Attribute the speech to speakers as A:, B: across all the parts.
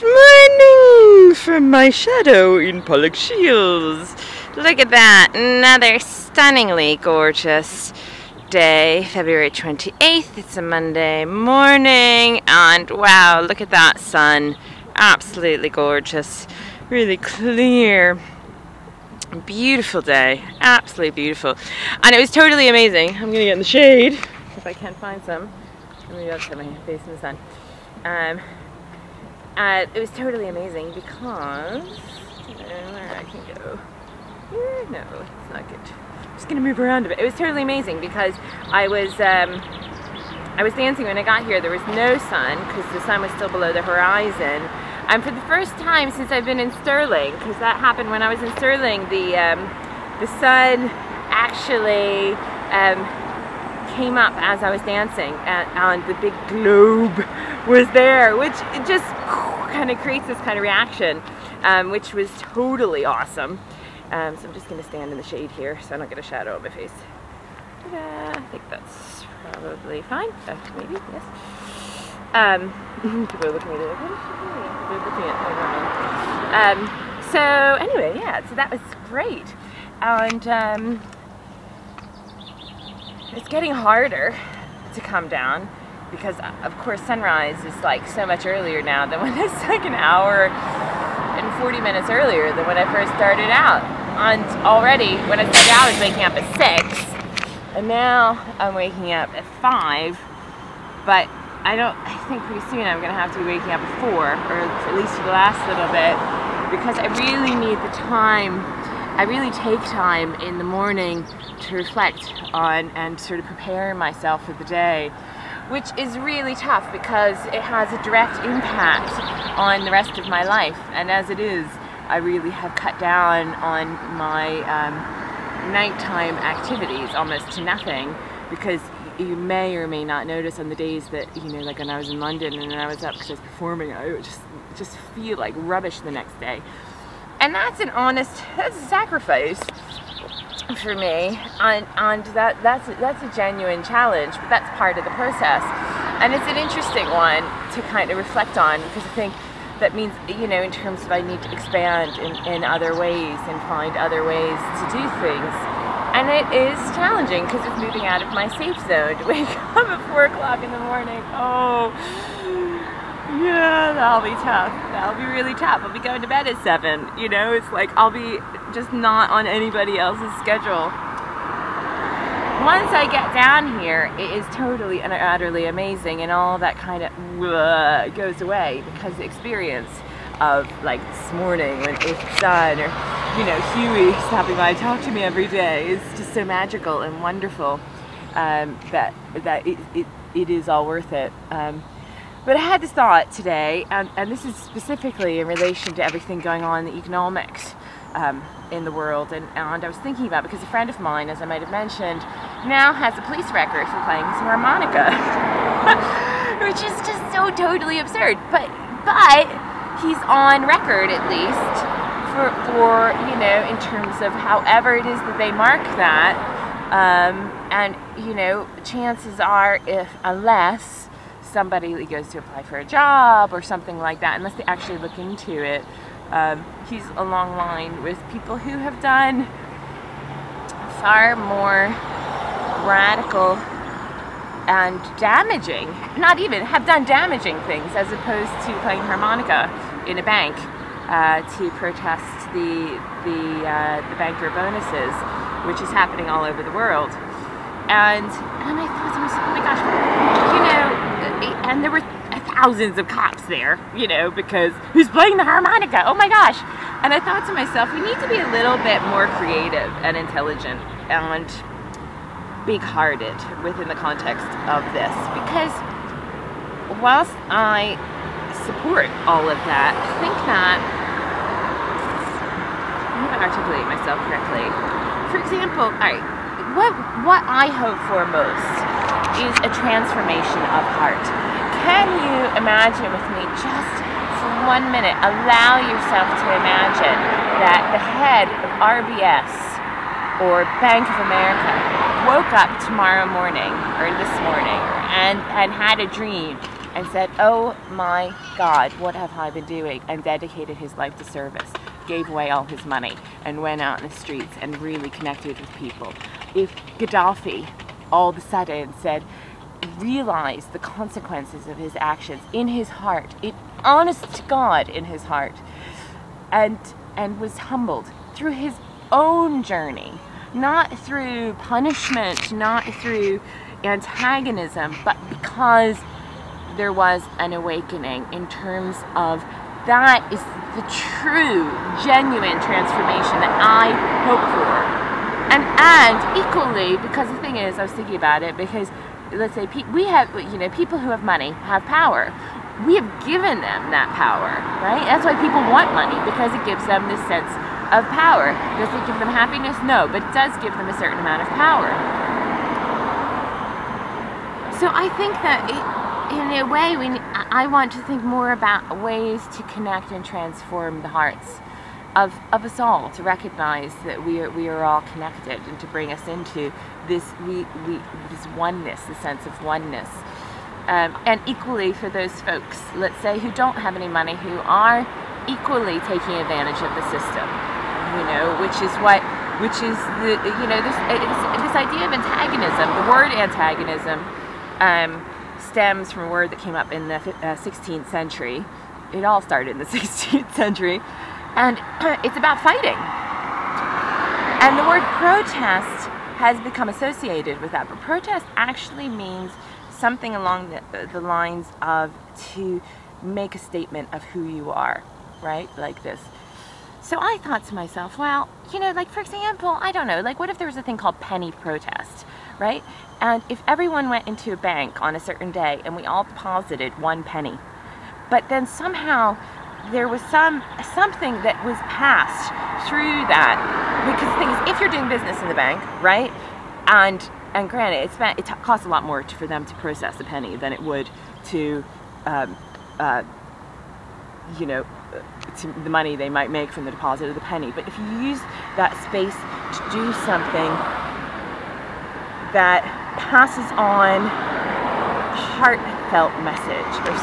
A: Good morning from my shadow in Pollock Shields. Look at that, another stunningly gorgeous day, February 28th. It's a Monday morning, and wow, look at that sun. Absolutely gorgeous, really clear, beautiful day, absolutely beautiful. And it was totally amazing. I'm gonna get in the shade if I can find some. Maybe I'll set my face in the sun. It was totally amazing because where I can go here? No, it's not good. I'm just gonna move around a bit. It was totally amazing because I was dancing when I got here. There was no sun because the sun was still below the horizon. And for the first time since I've been in Stirling, because that happened when I was in Stirling, the sun actually came up as I was dancing, and the big globe was there, which it just kind of creates this kind of reaction, which was totally awesome. So I'm just going to stand in the shade here so I don't get a shadow on my face. I think that's probably fine. Maybe, yes. People are looking at it like, what is she doing? They're looking at me. So anyway, yeah, so that was great. And it's getting harder to come down because, of course, sunrise is like so much earlier now than when it's like an hour and 40 minutes earlier than when I first started out. And already, when I started out, I was waking up at 6, and now I'm waking up at 5. But I think pretty soon I'm going to have to be waking up at 4, or at least for the last little bit, because I really need the time. I really take time in the morning to reflect on and sort of prepare myself for the day, which is really tough because it has a direct impact on the rest of my life. And as it is, I really have cut down on my nighttime activities almost to nothing, because you may or may not notice on the days that, you know, like when I was in London and I was up because I was performing, I would just feel like rubbish the next day. And that's a sacrifice for me, and that's a genuine challenge, but that's part of the process. And it's an interesting one to kind of reflect on, because I think that means, you know, in terms of I need to expand in other ways and find other ways to do things. And it is challenging because it's moving out of my safe zone to wake up at 4 o'clock in the morning. Oh, yeah, that'll be tough. That'll be really tough. I'll be going to bed at 7, you know, it's like I'll be just not on anybody else's schedule. Once I get down here, it is totally and utterly amazing, and all that kind of goes away, because the experience of like this morning when it's sun, or, you know, Huey stopping by to talk to me every day is just so magical and wonderful, that it is all worth it. But I had this thought today, and this is specifically in relation to everything going on in the economics in the world, and I was thinking about, because a friend of mine, as I might have mentioned, now has a police record for playing his harmonica, which is just so totally absurd. But he's on record, at least, for you know, in terms of however it is that they mark that, and you know, chances are, unless somebody goes to apply for a job or something like that, unless they actually look into it, he's a long line with people who have done far more radical and damaging, not even have done damaging things, as opposed to playing harmonica in a bank to protest the banker bonuses, which is happening all over the world. And I thought to myself, oh my gosh, you know, and there were thousands of cops there, you know, because who's playing the harmonica? Oh my gosh. And I thought to myself, we need to be a little bit more creative and intelligent and big-hearted within the context of this, because whilst I support all of that, I think that I'm going to articulate myself correctly. For example, what I hope for most is a transformation of heart. Can you imagine with me, just for 1 minute, allow yourself to imagine that the head of RBS or Bank of America woke up tomorrow morning, or this morning, and had a dream and said, oh my God, what have I been doing? And dedicated his life to service, gave away all his money, and went out in the streets and really connected with people. If Gaddafi all of a sudden realized the consequences of his actions in his heart, honest to God in his heart, and was humbled through his own journey, not through punishment, not through antagonism, but because there was an awakening in terms of that is the true, genuine transformation that I hope for. And equally, because the thing is, I was thinking about it, because let's say we have, people who have money have power. We have given them that power, right? That's why people want money, because it gives them this sense of power. Does it give them happiness? No, but it does give them a certain amount of power. So I think that in a way, I want to think more about ways to connect and transform the hearts of us all, to recognize that we are all connected, and to bring us into this oneness, the sense of oneness. And equally for those folks, let's say, who don't have any money, who are equally taking advantage of the system, which is this idea of antagonism. The word antagonism stems from a word that came up in the 16th century. It all started in the 16th century. And it's about fighting. And the word protest has become associated with that. But protest actually means something along the lines of to make a statement of who you are, right? Like this. So I thought to myself, well, like for example, I don't know, like what if there was a thing called penny protest, right? And if everyone went into a bank on a certain day and we all deposited 1 penny, but then somehow there was something that was passed through that, because the thing is, if you're doing business in the bank, right, and granted, it costs a lot more for them to process a penny than it would to to the money they might make from the deposit of the penny. But if you use that space to do something that passes on a heartfelt message or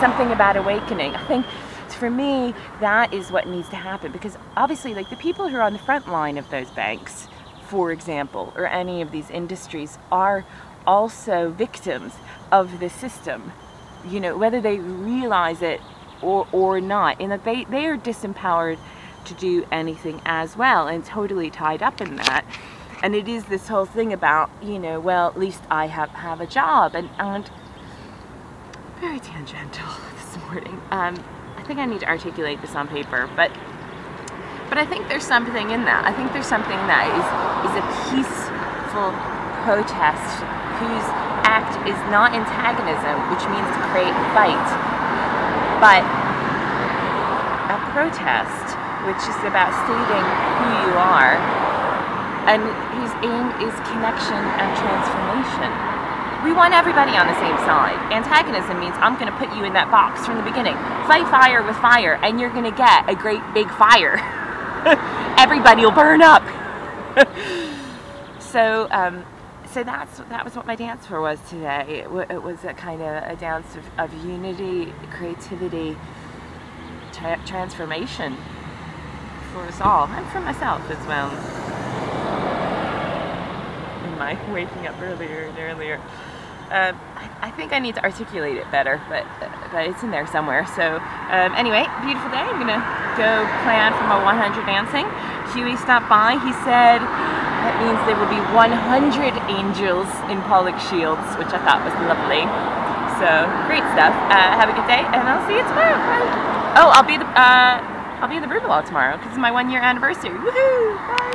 A: something about awakening, I think for me that is what needs to happen. Because obviously, like, the people who are on the front line of those banks, for example, or any of these industries, are also victims of the system, whether they realize it or not, in that they are disempowered to do anything as well, and totally tied up in that. And it is this whole thing about, well, at least I have a job, and very tangential this morning. I think I need to articulate this on paper, but I think there's something in that. I think there's something that is a peaceful protest whose act is not antagonism, which means to create a fight, but a protest, which is about stating who you are, and whose aim is connection and transformation. We want everybody on the same side. Antagonism means I'm going to put you in that box from the beginning. Fight fire with fire, and you're going to get a great big fire. Everybody will burn up. So that was what my dance for was today. It was a kind of a dance of unity, creativity, transformation for us all, and for myself as well. In my waking up earlier and earlier. I think I need to articulate it better, but it's in there somewhere. So anyway, beautiful day. I'm gonna go plan for my 100 dancing. Huey stopped by. He said that means there will be 100 angels in Pollock Shields, which I thought was lovely. So great stuff. Have a good day, and I'll see you tomorrow. Bye. Oh, I'll be in the Brutalol tomorrow because it's my 1-year anniversary. Woohoo! Bye.